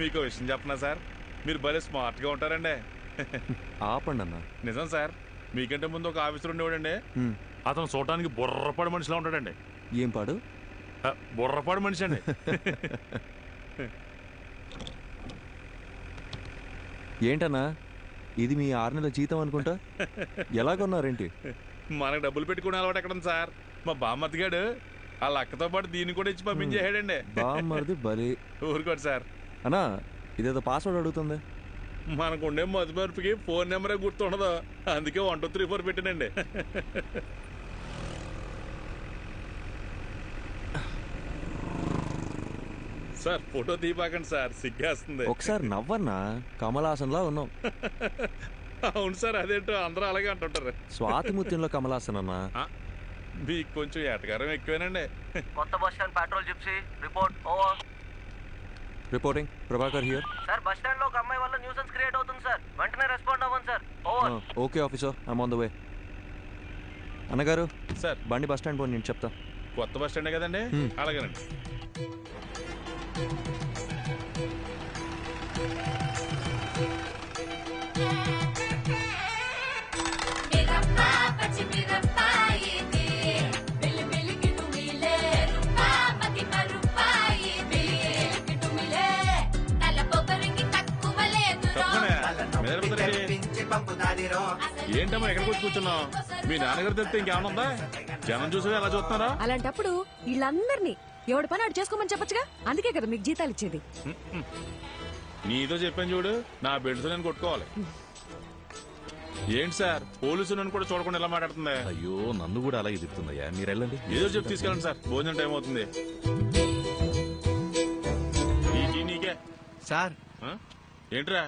మీకు విషయం చెప్పనా సార్, మీరు భలే స్మార్ట్గా ఉంటారండి. ఆపండి అన్న. నిజం సార్, మీకంటే ముందు ఒక ఆఫీసర్ ఉండేవాడండి. అతను చూడటానికి బుర్రపాడు మనిషిలా ఉంటాడండి. ఏం పాడు? బుర్రపాడు మనిషి అండి. ఏంటన్నా ఇది మీ 6 నెలల జీతం అనుకుంటా? ఎలా కొన్నారేంటి? మనకు డబ్బులు పెట్టుకునే అలవాటు ఎక్కడ సార్? మా బామ్మతిగాడు వాళ్ళ అక్కతో పాటు దీన్ని కూడా ఇచ్చి పంపించేసాడండి. బామ్మది బలి. ఊరుకోండి సార్. అన్నా ఇదేదో పాస్వర్డ్ అడుగుతుంది. మనకుండే మధుమర్పుకి ఫోన్ నెంబరే గుర్తుండదు, అందుకే 1 2 3 4 పెట్టానండి. సార్ ఫోటో తీయబాకండి సార్, సిగ్గేస్తుంది. ఒకసారి నవ్వన్నా, కమలాసన్లా ఉన్నావు. అవును సార్, అదేంటో అందరూ అలాగే అంటుంటారు. స్వాతి ముత్యంలో కమలాసన్ అన్నా. మీకు కొంచెం ఎటకారం ఎక్కువేనండి. కొత్త bus stand petrol gypsy report over. Reporting Prabhakar here. Sir bus stand లో ఒక అమ్మాయి వల్ల న్యూసెన్స్ క్రియేట్ అవుతుంది సార్, వెంటనే రెస్పాండ్ అవ్వండి sir. Over. Okay officer, I'm on the way. అన్నగారు సార్ బండి బస్ స్టాండ్ పోనీ, నేను చెప్తా. కొత్త బస్ స్టాండే కదండి, అలాగేనండి. ఏంటమ్మా ఎక్కడికి వచ్చి కూర్చున్నావు? మీ నాన్నగారు తెలిస్తే ఇంకేమన్నా ఉందా? జనం చూసి ఎలా చూస్తున్నారా? అలాంటప్పుడు వీళ్ళందరినీ ఎవడి పని ఆడు చేసుకోమని చెప్పచ్చుగా, అందుకే కదా మీకు జీతాలు ఇచ్చేది. నీతో చెప్పాను చూడు, నా బెడ్తో నేను కొట్టుకోవాలి. ఏంటి సార్ పోలీసు నన్ను కూడా చూడకుండా ఎలా మాట్లాడుతుంది? అయ్యో నన్ను కూడా అలాగే చెప్తుందయ్యా, మీరు వెళ్ళండి. ఏదో చెప్పి తీసుకెళ్ళండి సార్, భోజనం టైం అవుతుంది. నీకే సార్. ఏంట్రా?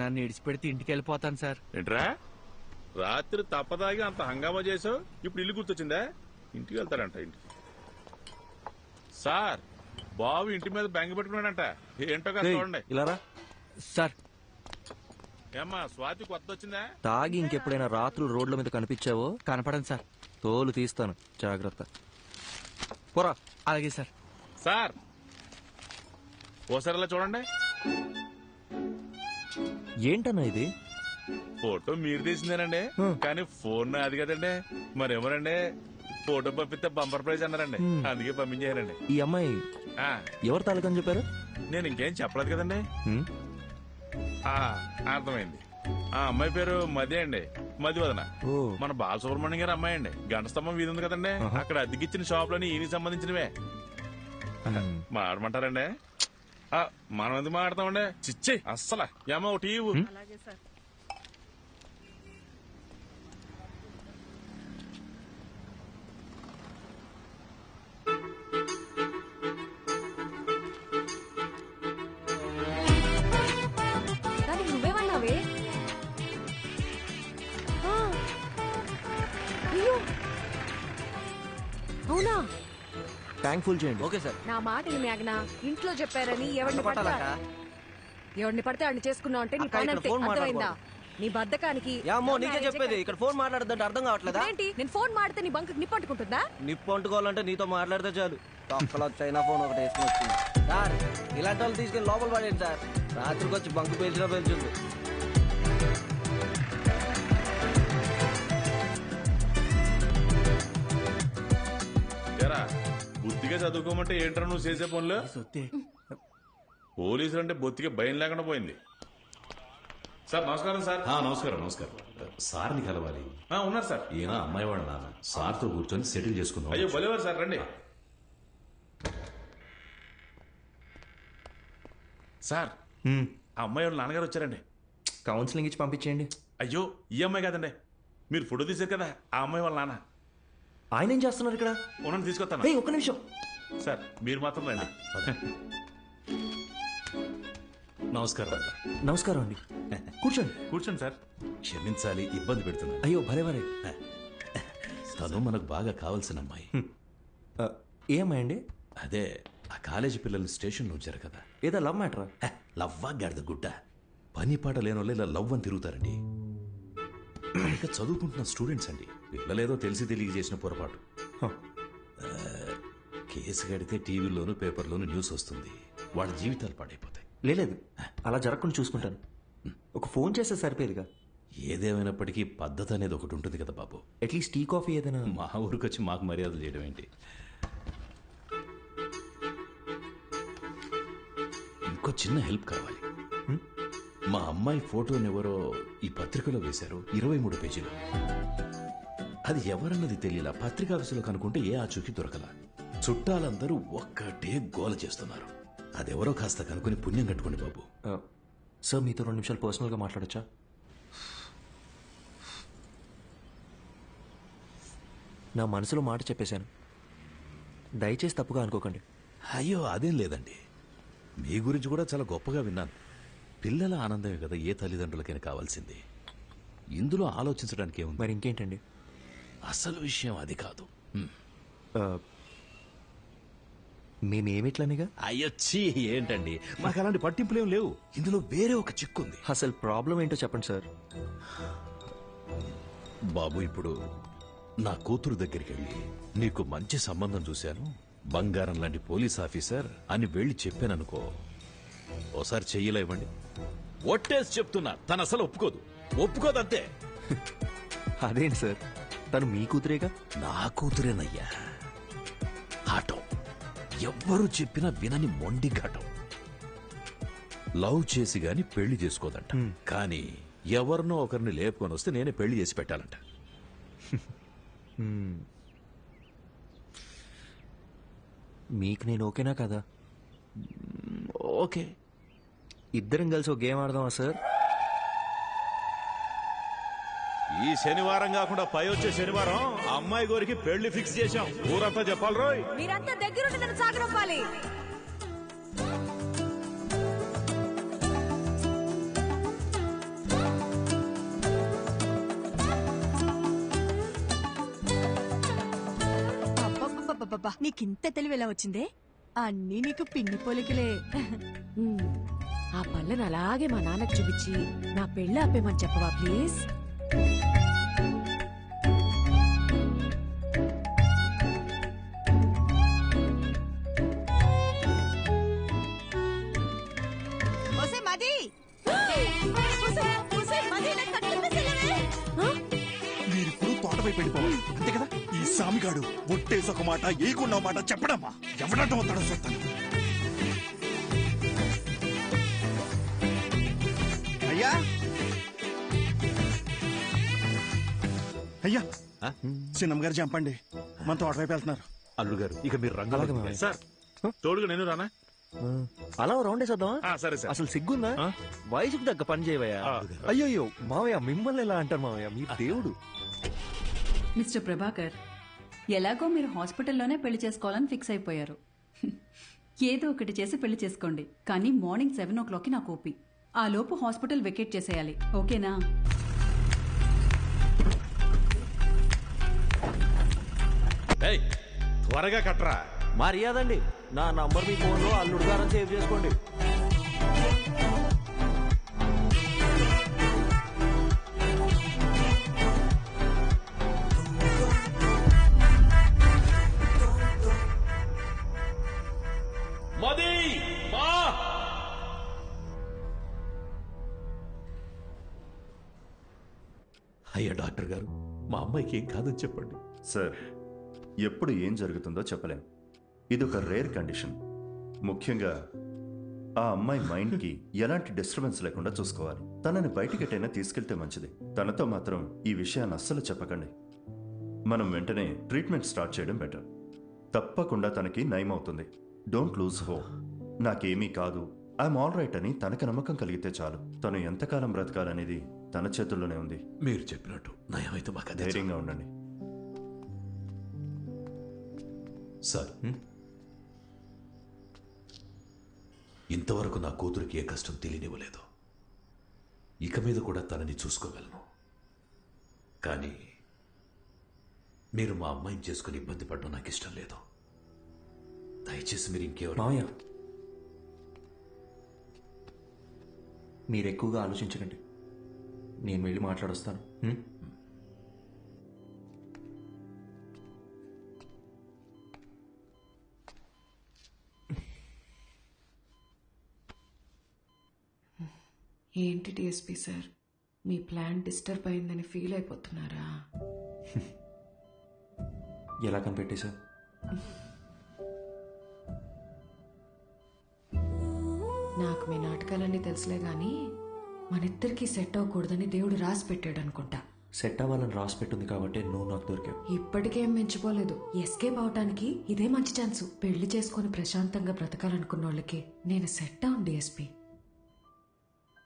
నన్ను ఇడిచిపెడితే ఇంటికి వెళ్ళిపోతాను సార్. ఏంట్రా రాత్రి తప్పదాగి అంత హంగామా చేసావు, ఇప్పుడు ఇల్లు గుర్తొచ్చిందా? ఇంటికి వెళ్తారంట. ఇంటికి సార్ బాబు ఇంటి మీద బెంగ పెట్టుకున్నాడంట, ఏంటో కదా చూడండి. ఇలా సార్. ఏమ్మా స్వాతి కొత్త వచ్చిందా? తాగి ఇంకెప్పుడైనా రాత్రులు రోడ్ల మీద కనిపించావో కనపడండి సార్, తోలు తీస్తాను, జాగ్రత్త. పోరా. అలాగే సార్. సార్ ఓసారి ఇలా చూడండి. ఏంటన్నా ఇది? ఫోటో మీరు తీసిందేనండి, కానీ ఫోన్ అది కదండి. మరేమోనండి ఫోటో పంపిస్తే బంపర్ ప్రైజ్ అన్నారండి, అందుకే పంపించారండి. ఈ అమ్మాయి ఎవరు తాలూకని చెప్పారు? నేను ఇంకేం చెప్పలేదు కదండి. అర్థమైంది. ఆ అమ్మాయి పేరు మది అండి, మదివదన. మన బాలసుబ్రహ్మణ్యం గారి అమ్మాయి అండి. గంట స్తంభం వీధి ఉంది కదండి, అక్కడ అద్దెకిచ్చిన షాప్ లోని ఈయనకి సంబంధించినవే. మాడమంటారండి? మనం ఎందుకు మాడతామండి? చిచ్చి అస్సలు ఏమో ఒకటి. నువ్వేమన్నావే? అవునా? థ్యాంక్ఫుల్ చేయండి. Okay sir. నా మాట మేఘనా, ఇంట్లో చెప్పారని ఎవరిని పడితే వాడిని చేసుకున్నావు అంటే నీ పని అంతే, అర్థమైందా? నీ బద్దకానికి. నీకే చెప్పేది, ఇక్కడ ఫోన్ మాట్లాడదంటే అర్థం కావట్లేదా? ఏంటి నేను ఫోన్ మాడితే నీ బంకు నిప్పు అంటుకుంటుందా? నిప్పు అంటుకోవాలంటే నీతో మాట్లాడితే చాలు. తొక్కలో చైనా ఫోన్ ఒకటి వేసుకుని వచ్చింది సార్. ఇలాంటి వాళ్ళు తీసుకెళ్ళి లోపల పడేయండి సార్, రాత్రికి వచ్చి బంకు పేల్చినా పేల్చుంది. బుద్ధిగా చదువుకోమంటే ఏంట్రా నువ్వు చేసే పనులు? పోలీసులు అంటే బొత్తిగా భయం లేకుండా పోయింది. సార్ నమస్కారం. సార్ నమస్కారం. నమస్కారం. సార్ని కలవాలి. ఉన్నారు సార్. ఈయన అమ్మాయి వాళ్ళ నాన్న. సార్తో కూర్చొని సెటిల్ చేసుకుందాం. అయ్యో భలేవారు సార్, రండి. సార్ ఆ అమ్మాయి వాళ్ళ నాన్నగారు వచ్చారండి. కౌన్సిలింగ్ ఇచ్చి పంపించేయండి. అయ్యో ఈ అమ్మాయి కాదండి, మీరు ఫోటో తీశారు కదా ఆ అమ్మాయి వాళ్ళ నాన్న. ఆయన ఏం చేస్తున్నారు ఇక్కడ? ఉన్నాను, తీసుకొస్తాను. ఒక్క నిమిషం సార్, మీరు మాత్రం రండి. నమస్కారం. నమస్కారం అండి. కూర్చోండి. కూర్చోండి సార్. క్షమించాలి, ఇబ్బంది పెడుతున్నా. అయ్యో భలేవరే. తను మనకు బాగా కావాల్సిన అమ్మాయి. ఏ అమ్మాయి అండి? అదే ఆ కాలేజీ పిల్లలు స్టేషన్లో ఉంచారు కదా. ఏదో లవ్ మ్యాటరా? లవ్వా గాడిద గుడ్డ. పని పాట లేని వాళ్ళు ఇలా లవ్ అని తిరుగుతారండి. ఇక చదువుకుంటున్న స్టూడెంట్స్ అండి. పిల్లలేదో తెలిసి తెలియ చేసిన పొరపాటు. కేసు కడితే టీవీలోను పేపర్లోను న్యూస్ వస్తుంది, వాళ్ళ జీవితాలు పాడైపోతాయి. లేదు అలా జరగకుండా చూసుకుంటాను. ఒక ఫోన్ చేస్తే సరిపోయేదిగా. ఏదేమైనప్పటికీ పద్ధతి అనేది ఒకటి ఉంటుంది కదా బాబు. అట్లీస్ట్ టీ కాఫీ ఏదైనా. మా ఊరికి వచ్చి మాకు మర్యాదలు చేయడం ఏంటి? ఇంకో చిన్న హెల్ప్ కావాలి. మా అమ్మాయి ఫోటోని ఎవరో ఈ పత్రికలో వేశారు, 23 పేజీలు. అది ఎవరన్నది తెలియలా. పత్రికాఫీసులో కనుక్కుంటే ఏ ఆచూకీ దొరకలా. చుట్టాలందరూ ఒక్కటే గోల చేస్తున్నారు. అదెవరో కాస్త కనుక్కొని పుణ్యం కట్టుకోండి బాబు. సార్ మీతో 2 నిమిషాలు పర్సనల్గా మాట్లాడచ్చా? నా మనసులో మాట చెప్పేశాను, దయచేసి తప్పుగా అనుకోకండి. అయ్యో అదేం లేదండి, మీ గురించి కూడా చాలా గొప్పగా విన్నాను. పిల్లల ఆనందమే కదా ఏ తల్లిదండ్రులకైనా కావాల్సింది. ఇందులో ఆలోచించడానికి ఏముంది? మరి ఇంకేంటండి? అసలు విషయం అది కాదు. మేమేమిట్లనేగా? అయ్యొచ్చి ఏంటండి, మాకు అలాంటి పట్టింపులేం లేవు. ఇందులో వేరే ఒక చిక్కుంది. అసలు ప్రాబ్లం ఏంటో చెప్పండి సార్. బాబు, ఇప్పుడు నా కూతురు దగ్గరికి వెళ్ళి నీకు మంచి సంబంధం చూశాను, బంగారం లాంటి పోలీస్ ఆఫీసర్ అని వెళ్ళి చెప్పాననుకో, ఓసారి చెయ్యిలా ఇవ్వండి. ఒట్టేసి చెప్తున్నా, తను అసలు ఒప్పుకోదంతే. అదేంటి సార్, తను మీ కూతురేగా? నా కూతురేనయ్యా. ఆటం ఎవ్వరూ చెప్పినా వినని మొండి ఘటం. లవ్ చేసి గాని పెళ్లి చేసుకోదంట. కానీ ఎవరినో ఒకరిని లేపుకొని వస్తే నేనే పెళ్లి చేసి పెట్టాలంట. మీకు నేను ఓకేనా కదా? ఓకే, ఇద్దరం కలిసి ఒక గేమ్ ఆడదామా సార్? ఈ శనివారం కాకుండా పై వచ్చే శనివారం అమ్మాయి గోరికి పెళ్లి ఫిక్స్ చేశాం. ఊరంతా చెప్పాలి రోయ్. మీరంతా దగ్గరుండి నన్ను సాగనంపాలి. అబ్బబ్బబ్బబ్బబ్బా, నీకింత తెలివి ఎలా వచ్చిందే? అన్నీ నీకు పిన్ని పోలికలే. ఆ పళ్ళను అలాగే మా నాన్నకు చూపించి నా పెళ్ళి ఆపేమని చెప్పవా ప్లీజ్? మీరిప్పుడు తోటపై పెళ్ళిపోవాలి అంతే కదా? ఈ సామిగాడు ఒట్టేసి ఒక మాట ఏకున్న మాట చెప్పడమ్మా. ఎవడటం వస్తాడో చూస్తాను. అయ్యా అయ్యా, చిన్నమ్మ గారు చంపండి, మన తోటవైపు వెళ్తున్నారు. అల్లుడు గారు, ఇక మీరు రంగాల సార్ తోడుగా నేను రానా? అలా రౌండ్ వేసేద్దామా? సరే సార్. అసలు సిగ్గుందా? వయసుకు తగ్గ పని చేయవయ్యా. అయ్యో మావయ్య, మిమ్మల్ని ఎలా అంటారు మావయ్య, మీ దేవుడు. మిస్టర్ ప్రభాకర్, ఎలాగో మీరు హాస్పిటల్లోనే పెళ్లి చేసుకోవాలని ఫిక్స్ అయిపోయారు. ఏదో ఒకటి చేసి పెళ్లి చేసుకోండి, కానీ మార్నింగ్ 7 o'clockకి నాకు ఓపీ. ఆ లోపు హాస్పిటల్ వెకేట్ చేసేయాలి, ఓకేనా? త్వరగా కట్రా. మర్యాదండి, నా నంబర్ మీ ఫోన్లో అల్లుడు గారని సేవ్ చేసుకోండి. అయ్యా డాక్టర్ గారు, మా అమ్మాయికి ఏం కాదని చెప్పండి. సార్, ఎప్పుడు ఏం జరుగుతుందో చెప్పలేం. ఇదొక రేర్ కండిషన్. ముఖ్యంగా ఆ అమ్మాయి మైండ్కి ఎలాంటి డిస్టర్బెన్స్ లేకుండా చూసుకోవాలి. తనని బయటికెటైనా తీసుకెళ్తే మంచిది. తనతో మాత్రం ఈ విషయాన్ని అస్సలు చెప్పకండి. మనం వెంటనే ట్రీట్మెంట్ స్టార్ట్ చేయడం బెటర్. తప్పకుండా తనకి నయం అవుతుంది. Don't lose hope. నాకేమీ కాదు, ఐఎమ్ ఆల్ రైట్ అని తనకి నమ్మకం కలిగితే చాలు. తను ఎంతకాలం బ్రతకాలనేది తన చేతుల్లోనే ఉంది. మీరు చెప్పినట్టు నయమైతే మాకు ధైర్యంగా ఉండండి. సార్, ఇంతవరకు నా కూతురికి ఏ కష్టం తెలియనివ్వలేదు. ఇక మీద కూడా తనని చూసుకోగలను. కానీ మీరు మా అమ్మాయిని చేసుకుని ఇబ్బంది పడడం నాకు ఇష్టం లేదు. దయచేసి మీరు ఇంకెవరు. మావయ్య, మీరు ఎక్కువగా ఆలోచించకండి, నేను వెళ్ళి మాట్లాడొస్తాను. ఏంటి డిఎస్పీ సార్, మీ ప్లాన్ డిస్టర్బ్ అయిందని ఫీల్ అయిపోతున్నారా? ఎలా కనిపెట్టేశావు? నాకు మీ నాటకాలన్నీ తెలుసులే గాని మనిద్దరికి సెట్ అవ్వకూడదని దేవుడు రాసి పెట్టాడు అనుకుంటా. సెట్ అవ్వాలని రాసి పెట్టుంది కాబట్టి నువ్వు నాకు దొరికావు. ఇప్పటికేం మించిపోలేదు. ఎస్కేప్ అవటానికి ఇదే మంచి ఛాన్స్. పెళ్లి చేసుకుని ప్రశాంతంగా బ్రతకాలనుకున్న వాళ్ళకి నేను సెట్ అవును డిఎస్పీ.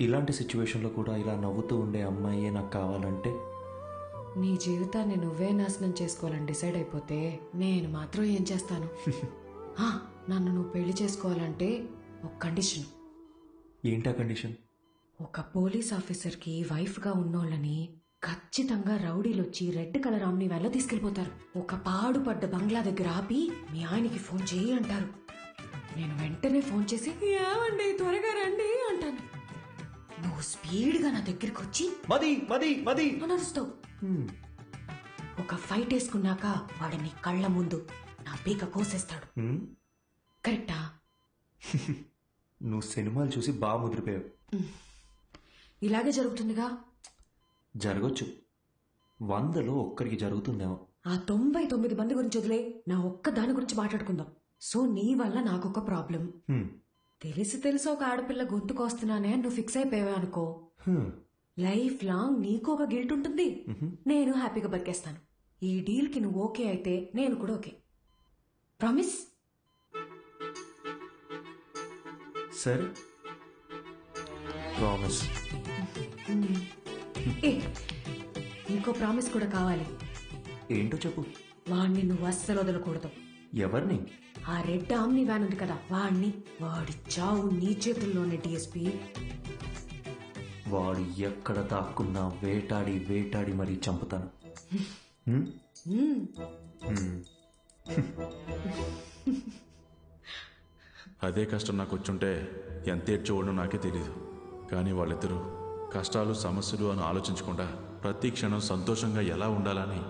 ఇలాంటి సిచ్యువేషన్లో కూడా ఇలా నవ్వుతూ ఉండే అమ్మాయే నాకు కావాలంటే నీ జీవితాన్ని నువ్వే నాశనం చేసుకోవాలని డిసైడ్ అయిపోతే నేను మాత్రం ఏం చేస్తాను? నన్ను నువ్వు పెళ్లి చేసుకోవాలంటే ఒక కండిషన్. ఏంటా కండిషన్? ఒక పోలీస్ ఆఫీసర్కి వైఫ్గా ఉన్నోళ్ళని ఖచ్చితంగా రౌడీలొచ్చి రెడ్ కలర్ ఆమ్ని వల్ల తీసుకెళ్లిపోతారు. ఒక పాడుపడ్డ బంగ్లా దగ్గర ఆపి మీ ఆయనకి ఫోన్ చేయి అంటారు. నేను వెంటనే ఫోన్ చేసి ఏమండి త్వరగా రండి అంటాను. నువ్వు స్పీడ్గా నా దగ్గరికి వచ్చి మది మది మది నడుస్తావు. ఒక ఫైట్ వేసుకున్నాక వాడు నీ కళ్ళ ముందు నా పీక కోసేస్తాడు. కరెక్టా? నువ్వు సినిమాలు చూసి బాగా ముదిరిపోయావు. ఇలాగే జరుగుతుందిగా. జరగచ్చు, 100లో ఒక్కరికి జరుగుతుందేమో. ఆ 99 మంది గురించి వదిలే, నా ఒక్క దాని గురించి మాట్లాడుకుందాం. సో నీ వల్ల నాకొక ప్రాబ్లం. తెలిసి ఒక ఆడపిల్ల గొంతుకొస్తున్నానే నువ్వు ఫిక్స్ అయిపోయావే అనుకో, లైఫ్ లాంగ్ నీకు ఒక గిల్ట్ ఉంటుంది. నేను హ్యాపీగా బతికేస్తాను. ఈ డీల్ కి నువ్వు ఓకే అయితే నేను కూడా ఓకే. ప్రామిస్? సరే, ప్రామిస్. ఇంకో ప్రామిస్ కూడా కావాలి. ఏంటో చెప్పు. వాణ్ణి నువ్వు అస్సలు వదలకూడదు. ఎవరిని? ఆ రెడ్ ఆమ్ని వ్యాన్ ఉంది కదా, వాణ్ణి. వాడి చావు నీ చేతుల్లోనే డిఎస్పీ. వాడు ఎక్కడ దాక్కున్నా వేటాడి వేటాడి మరీ చంపుతాను. అదే కష్టం నాకు వచ్చుంటే ఎంత ఏడ్చేవాడో నాకే తెలీదు. కానీ వాళ్ళిద్దరూ కష్టాలు సమస్యలు అని ఆలోచించకుండా ప్రతి క్షణం సంతోషంగా ఎలా ఉండాలని